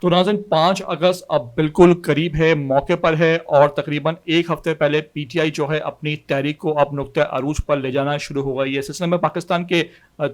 तो नाज़रीन 5 अगस्त अब बिल्कुल करीब है, मौके पर है और तकरीबन एक हफ्ते पहले पीटीआई जो है अपनी तहरीक को अब नुक्ते अरूज पर ले जाना शुरू हो गई है। इस सिलसिले में पाकिस्तान के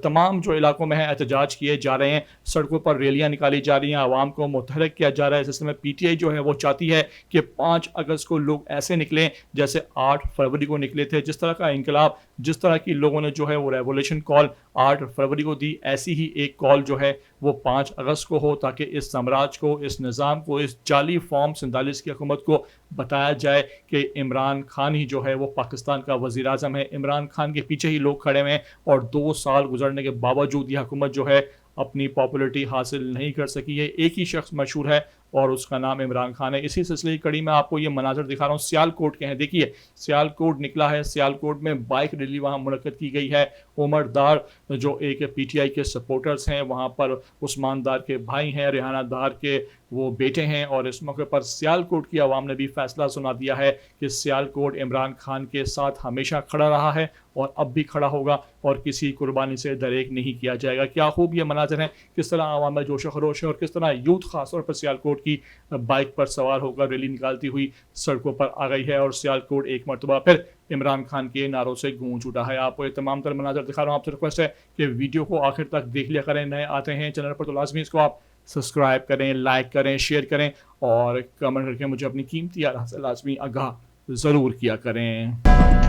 तमाम जो इलाकों में है एहतजाज किए जा रहे हैं, सड़कों पर रैलियां निकाली जा रही हैं, आवाम को मुतहरिक किया जा रहा है। इस सिलसिले में पीटीआई जो है वो चाहती है कि 5 अगस्त को लोग ऐसे निकलें जैसे 8 फरवरी को निकले थे। जिस तरह का इनकलाब, जिस तरह की लोगों ने जो है वो रेवोल्यूशन कॉल 8 फरवरी को दी, ऐसी ही एक कॉल जो है वो 5 अगस्त को हो, ताकि इस साम्राज्य को, इस निज़ाम को, इस जाली फॉर्म 47 की हुकूमत को बताया जाए कि इमरान खान ही जो है वो पाकिस्तान का वज़ीर आज़म है। इमरान खान के पीछे ही लोग खड़े हुए हैं और 2 साल गुजरने के बावजूद यह हुकूमत जो है अपनी पॉपुलरिटी हासिल नहीं कर सकी है। एक ही शख्स मशहूर है और उसका नाम इमरान खान है। इसी सिलसिले की कड़ी में आपको ये मनाजर दिखा रहा हूँ सियालकोट के हैं। देखिए सियालकोट निकला है, सियालकोट में बाइक रैली वहाँ मुनक्कद की गई है। उमर दार जो एक पीटीआई के सपोर्टर्स हैं, वहाँ पर उस्मान दार के भाई हैं, रेहाना दार के वो बेटे हैं, और इस मौके पर सियालकोट की आवाम ने भी फैसला सुना दिया है कि सियालकोट इमरान खान के साथ हमेशा खड़ा रहा है और अब भी खड़ा होगा और किसी कुर्बानी से दरेक नहीं किया जाएगा। क्या खूब ये मनाजर हैं, किस तरह आवाम में जोश खरोश है और किस तरह यूथ खासतौर पर सियालकोट की बाइक पर सवार होकर रैली निकालती हुई सड़कों पर आ गई है और सियालकोट एक मरतबा फिर इमरान खान के नारों से गूंज उठा है। आपको ये तमाम तर मनाजर दिखा रहा हूँ। आपसे रिक्वेस्ट है कि वीडियो को आखिर तक देख लिया करें। नए आते हैं चैनल पर तो लाजमी इसको आप सब्सक्राइब करें, लाइक करें, शेयर करें और कमेंट करके मुझे अपनी कीमती आरा से लाजमी आगाह ज़रूर किया करें।